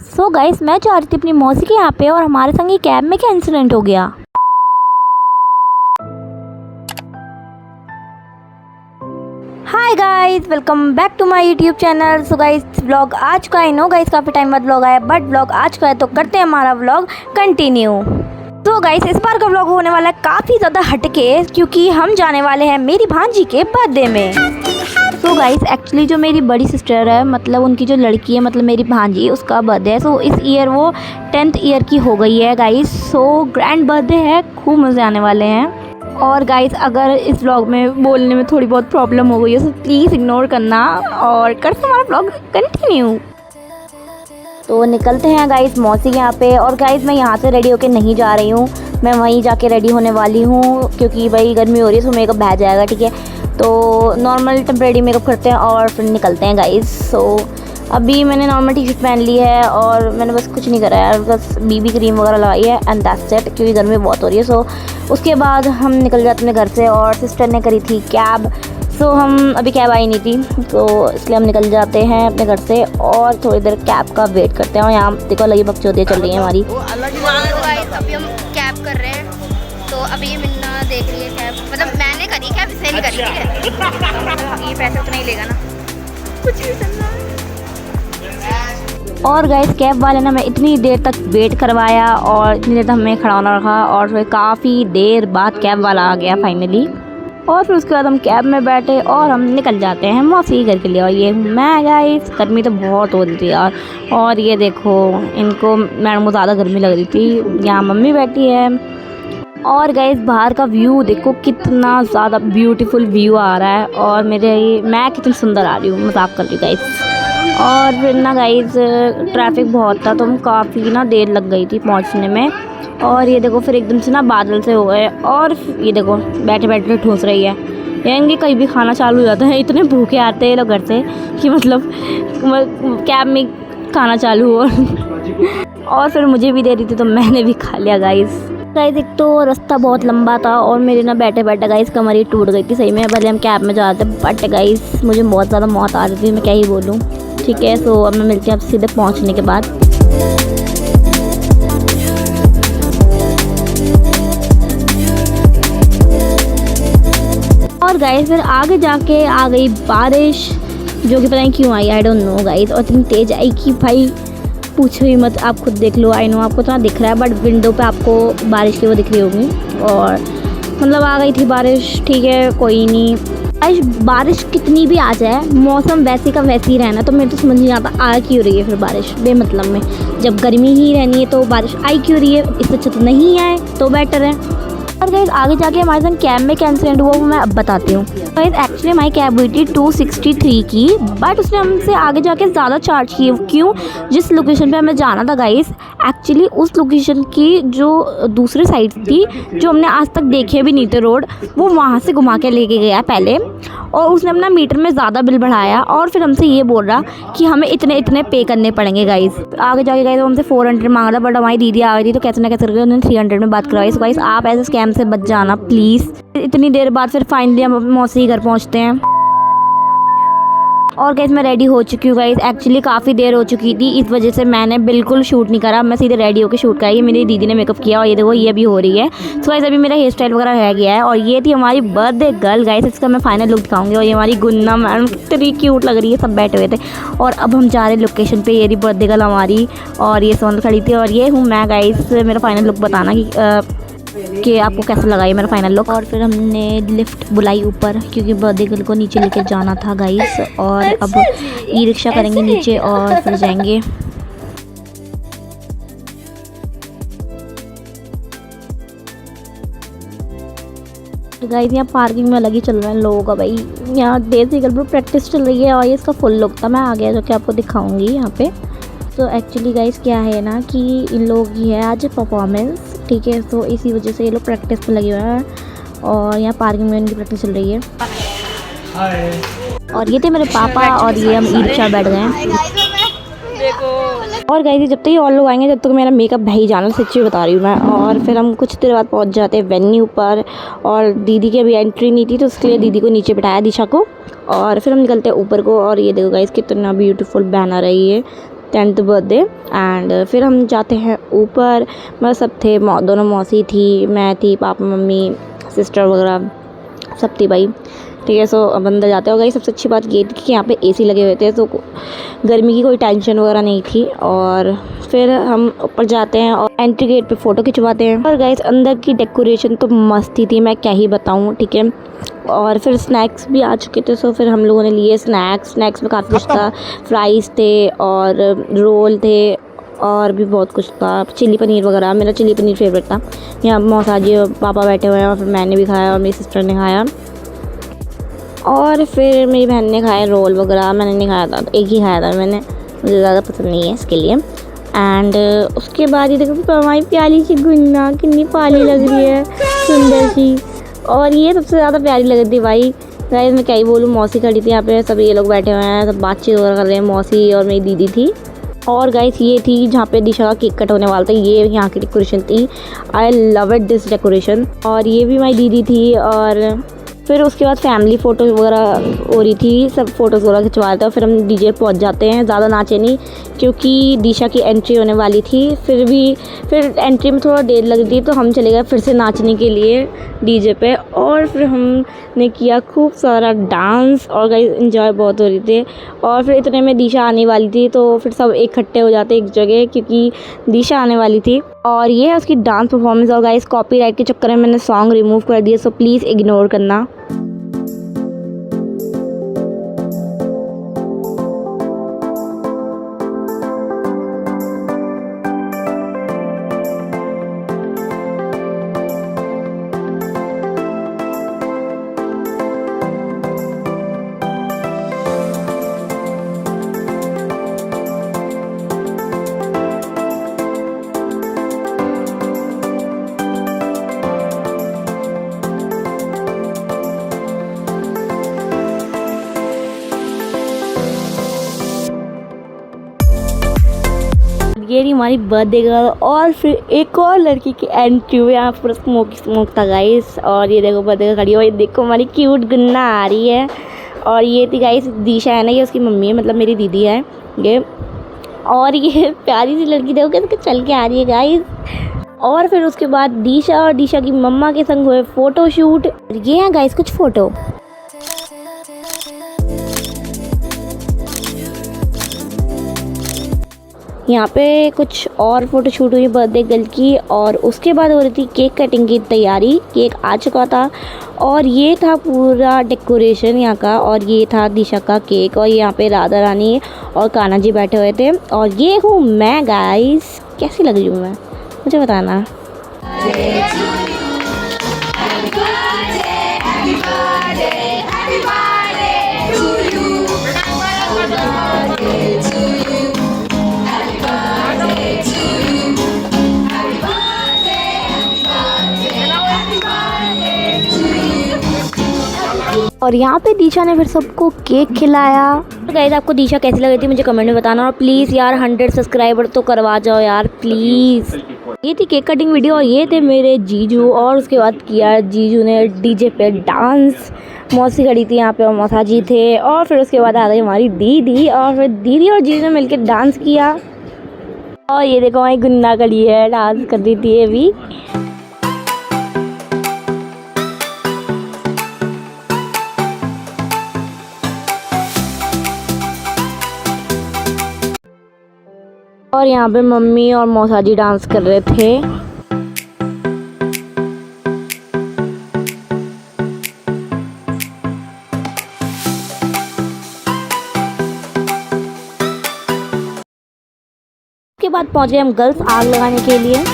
So guys मैं जा रही थी अपनी मौसी के यहाँ पे और हमारे संग ये कैब में क्या इंसिडेंट हो गया। Hi guys, welcome back to my YouTube channel. So guys vlog आ चुका है। नो गाइस काफ़ी टाइम बाद व्लॉग आया, बट व्लॉग आ चुका है तो करते हैं हमारा व्लॉग कंटिन्यू। तो गाइस इस बार का व्लॉग होने वाला है काफ़ी ज़्यादा हटके, क्योंकि हम जाने वाले हैं मेरी भांजी के बर्थडे में। सो गाइस एक्चुअली जो मेरी बड़ी सिस्टर है, मतलब उनकी जो लड़की है, मतलब मेरी भांजी, उसका बर्थडे है। सो इस ईयर वो 10th ईयर की हो गई है गाइस। सो ग्रैंड बर्थडे है, खूब मज़े आने वाले हैं। और गाइस अगर इस व्लॉग में बोलने में थोड़ी बहुत प्रॉब्लम हो गई है तो प्लीज़ इग्नोर करना और करते हमारा व्लॉग कंटिन्यू। तो निकलते हैं गाइस मौसी के यहाँ पे। और गाइस मैं यहाँ से रेडी होके नहीं जा रही हूँ, मैं वहीं जाके रेडी होने वाली हूँ, क्योंकि भाई गर्मी हो रही है तो मेकअप बह जाएगा। ठीक है, तो नॉर्मल टेम्परेरी मेकअप करते हैं और फिर निकलते हैं गाइस। सो अभी मैंने नॉर्मल टी शर्ट पहन ली है और मैंने बस कुछ नहीं करा है, बस बीबी क्रीम वगैरह लगाई है एंड दैट्स इट, क्योंकि गर्मी बहुत हो रही है। सो उसके बाद हम निकल जाते हैं घर से और सिस्टर ने करी थी कैब। सो हम अभी कैब आई नहीं थी तो इसलिए हम निकल जाते हैं अपने घर से और थोड़ी देर कैब का वेट करते हैं। और यहाँ देखो लगी बकचोदियाँ चल रही हैं हमारी। अभी हम कैब कर रहे हैं, तो अभी ये मिन्ना देख रही है कैब, मतलब मैंने करी कैब, इसने नहीं करी है। ये पैसे उतना ही लेगा ना, कुछ भी चलना। और गाइस कैब वाले ने हमें इतनी देर तक वेट करवाया और इतनी देर तक हमें खड़ा होना रखा और फिर काफ़ी देर बाद कैब वाला आ गया फाइनली। और फिर उसके बाद हम कैब में बैठे और हम निकल जाते हैं मौसी घर के लिए। और ये मैं गाइस, गर्मी तो बहुत हो रही थी यार। और ये देखो इनको मैडम को ज़्यादा गर्मी लग रही थी। यहाँ मम्मी बैठी है और गाइस बाहर का व्यू देखो कितना ज़्यादा ब्यूटीफुल व्यू आ रहा है। और मैं कितनी सुंदर आ रही हूँ, मजाक कर रही हूँ गाइस। और फिर ना गाइस ट्रैफिक बहुत था तो हम काफ़ी ना देर लग गई थी पहुँचने में। और ये देखो फिर एकदम से ना बादल से हो गए और ये देखो बैठे बैठे ठूस रही है। यानी कहीं भी खाना चालू हो जाता है, इतने भूखे आते हैं लोग घर से कि मतलब कैब में खाना चालू हो। और फिर मुझे भी दे रही थी तो मैंने भी खा लिया गाइस। एक तो रास्ता बहुत लंबा था और मेरे ना बैठे बैठे गाइस कमर ही टूट गई थी सही में। भले हम कैब में जाते बट गाइस मुझे बहुत ज़्यादा मौत आ रही थी, मैं क्या ही बोलूँ। ठीक है, सो अब मैं मिलती हूँ आप सीधे पहुँचने के बाद। और गाइस फिर आगे जाके आ गई बारिश, जो कि पता नहीं क्यों आई, आई डोंट नो गाइस। और इतनी तेज़ आई कि भाई पूछो ही मत, आप खुद देख लो। आई नो आपको इतना दिख रहा है बट विंडो पे आपको बारिश की वो दिख रही होगी। और मतलब आ गई थी बारिश। ठीक है कोई नहीं, आज बारिश कितनी भी आ जाए मौसम वैसे का वैसे ही रहना। तो मेरे तो समझ नहीं आता आ क्यों रही है फिर बारिश बेमतलब में, जब गर्मी ही रहनी है तो बारिश आई क्यों रही है। इससे अच्छा तो नहीं आए तो बेटर है। और गाइस आगे जाके हमारे संग कैब में क्या इंसिडेंट हुआ वो मैं अब बताती हूँ। गाइस एक्चुअली हमारी कैब हुई थी 263 की, बट उसने हमसे आगे जाके ज़्यादा चार्ज किए। क्यों? जिस लोकेशन पे हमें जाना था गाइस, एक्चुअली उस लोकेशन की जो दूसरी साइड थी, जो हमने आज तक देखे भी नहीं थे रोड, वो वहाँ से घुमा के लेके गया पहले। और उसने अपना मीटर में ज़्यादा बिल बढ़ाया और फिर हमसे ये बोल रहा कि हमें इतने इतने पे करने पड़ेंगे गाइस। आगे जाके गाइस हमसे 400 मांग रहा, बट हमारी दीदी आ गई थी तो कैसे ना कैसे करके उन्होंने 300 में बात करवाई। सो गाइस आप ऐसे स्कैम से बच जाना प्लीज़। इतनी देर बाद फिर फाइनली हम मौसी घर पहुँचते हैं। और गाइस मैं रेडी हो चुकी हूँ गाइस। एक्चुअली काफ़ी देर हो चुकी थी, इस वजह से मैंने बिल्कुल शूट नहीं करा, मैं सीधे रेडी होकर शूट कराई। मेरी दीदी ने मेकअप किया और ये देखो ये भी हो रही है। सो गाइस अभी मेरा हेयर स्टाइल वगैरह रह गया है। और ये थी हमारी बर्थडे गर्ल गाइस, इसका मैं फाइनल लुक दिखाऊंगी। और ये हमारी गुन्ना मैडम कितनी क्यूट लग रही है, सब बैठे हुए थे। और अब हम जा रहे लोकेशन पर, ये रही बर्थडे गर्ल हमारी और ये सोनल खड़ी थी और ये हूँ मैं गाइस। मेरा फाइनल लुक बताना कि आपको कैसा लगा ये मेरा फाइनल लुक। और फिर हमने लिफ्ट बुलाई ऊपर, क्योंकि बर्थडे गर्ल को नीचे लेके जाना था गाइस। और अब ई रिक्शा करेंगे नीचे और फिर जाएंगे। गाइस यहाँ पार्किंग में अलग ही चल रहा है लोगों का भाई। यहाँ देसी गर्ल प्रैक्टिस चल रही है और ये इसका फुल लुक था। मैं आ गया जो कि आपको दिखाऊंगी यहाँ पे। तो एक्चुअली गाइस क्या है ना कि इन लोगों की है आज परफॉर्मेंस। ठीक है, तो इसी वजह से ये लोग प्रैक्टिस पे लगे हुए हैं और यहाँ पार्किंग में इनकी प्रैक्टिस चल रही है। और ये थे मेरे पापा और ये हम ई रिक्शा बैठ गए हैं। और गाइस जब तक ये और लोग आएंगे जब तक मेरा मेकअप भाई जाना, सच्ची बता रही हूँ मैं। और फिर हम कुछ देर बाद पहुँच जाते हैं वेन्यू पर। और दीदी की अभी एंट्री नहीं थी तो उसके लिए दीदी को नीचे बिठाया, दिशा को। और फिर हम निकलते हैं ऊपर को। और ये देखो गाइस कितना ब्यूटीफुल बैनर है ये, 10th बर्थडे। एंड फिर हम जाते हैं ऊपर, मतलब सब थे, दोनों मौसी थी, मैं थी, पापा मम्मी सिस्टर वगैरह सब थी भाई, ठीक है। सो अब अंदर जाते हो गई। सबसे अच्छी बात ये थी कि यहाँ पे एसी लगे हुए थे, तो गर्मी की कोई टेंशन वगैरह नहीं थी। और फिर हम ऊपर जाते हैं और एंट्री गेट पे फ़ोटो खिंचवाते हैं। और गाइस अंदर की डेकोरेशन तो मस्त ही थी, मैं क्या ही बताऊँ, ठीक है। और फिर स्नैक्स भी आ चुके थे, सो फिर हम लोगों ने लिए स्नैक्स में काफ़ी कुछ था, फ्राइज़ थे और रोल थे और भी बहुत कुछ था, चिली पनीर वगैरह। मेरा चिली पनीर फेवरेट था। यहाँ मौसा जी और पापा बैठे हुए हैं और फिर मैंने भी खाया और मेरी सिस्टर ने खाया और फिर मेरी बहन ने खाया रोल वगैरह। मैंने नहीं खाया था, एक ही खाया था मैंने, मुझे ज़्यादा पसंद नहीं है इसके लिए। एंड उसके बाद ये देखो हमारी प्यारी सी गुन्ना कितनी प्यारी लग रही है, सुंदर सी। और ये सबसे ज़्यादा प्यारी लग रही थी भाई। गाइस मैं क्या ही बोलूँ, मौसी खड़ी थी यहाँ पे, सब ये लोग बैठे हुए हैं, सब बातचीत वगैरह कर रहे हैं। मौसी और मेरी दीदी थी। और गाइस ये थी जहाँ पे दिशा का केक कट होने वाला था, ये यहाँ की डेकोरेशन थी। I love it this decoration. और ये भी मेरी दीदी थी। और फिर उसके बाद फैमिली फ़ोटो वगैरह हो रही थी, सब फ़ोटोज़ वगैरह खिंचवा रहे थे। और फिर हम डीजे पहुंच जाते हैं, ज़्यादा नाचे नहीं क्योंकि दिशा की एंट्री होने वाली थी। फिर एंट्री में थोड़ा देर लग रही, तो हम चले गए फिर से नाचने के लिए डीजे पे। और फिर हमने किया खूब सारा डांस और गाइस एंजॉय बहुत हो रही थी। और फिर इतने में दिशा आने वाली थी, तो फिर सब इकट्ठे हो जाते एक जगह क्योंकि दिशा आने वाली थी। और ये है उसकी डांस परफॉर्मेंस। और गाइस कॉपीराइट के चक्कर में मैंने सॉन्ग रिमूव कर दिया, सो प्लीज़ इग्नोर करना। ये रही हमारी बर्थडे गर्ल। और फिर एक और लड़की की एंट्री हुई, यहाँ पूरा स्मोक था गाइस। और ये देखो बर्थडे गर्ल खड़ी हो, ये देखो हमारी क्यूट गुन्ना आ रही है। और ये थी गाइस दिशा है ना, ये उसकी मम्मी है, मतलब मेरी दीदी है ये। और ये प्यारी सी लड़की देखो कैसे चल के आ रही है गाइस। और फिर उसके बाद दिशा और दिशा की मम्मा के संग हुए फ़ोटो शूट। ये हैं गाइस कुछ फ़ोटो। यहाँ पे कुछ और फ़ोटो शूट हुई बर्थडे गर्ल की। और उसके बाद हो रही थी केक कटिंग की तैयारी, केक आ चुका था। और ये था पूरा डेकोरेशन यहाँ का। और ये था दिशा का केक। और यहाँ पे राधा रानी और कान्हा जी बैठे हुए थे। और ये हूँ मैं गाइस, कैसी लग रही हूँ मैं, मुझे बताना। और यहाँ पे दिशा ने फिर सबको केक खिलाया। तो गाइस आपको दिशा कैसी लग रही थी मुझे कमेंट में बताना। और प्लीज़ यार 100 सब्सक्राइबर तो करवा जाओ यार प्लीज़। ये थी केक कटिंग वीडियो और ये थे मेरे जीजू। और उसके बाद किया जीजू ने डीजे पे डांस। मौसी खड़ी थी यहाँ पे और मौसा जी थे। और फिर उसके बाद आ गई हमारी दीदी। और फिर दीदी और जीजू ने मिलकर डांस किया। और ये देखो हमारी गुन्ना खड़ी है, डांस कर रही थी ये भी। और यहाँ पे मम्मी और मौसा जी डांस कर रहे थे। उसके बाद पहुँचे हम गर्ल्स आग लगाने के लिए।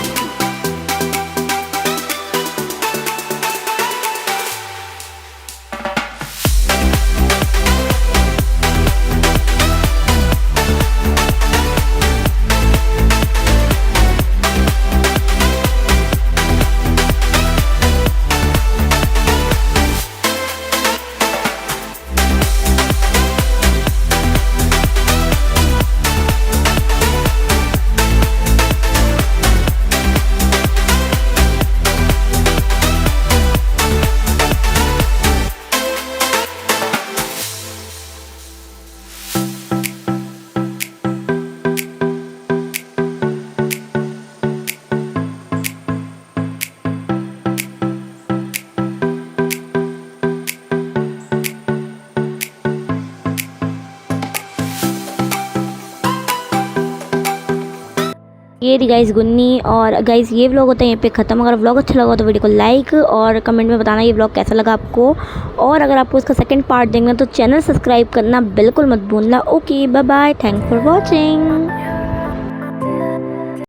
ये रही गाइस गुन्नी। और गाइस ये व्लॉग होता है यहीं पे ख़त्म। अगर व्लॉग अच्छा लगा तो वीडियो को लाइक और कमेंट में बताना ये व्लॉग कैसा लगा आपको। और अगर आपको इसका सेकंड पार्ट देखना तो चैनल सब्सक्राइब करना बिल्कुल मत भूलना। Okay bye bye, thanks for watching.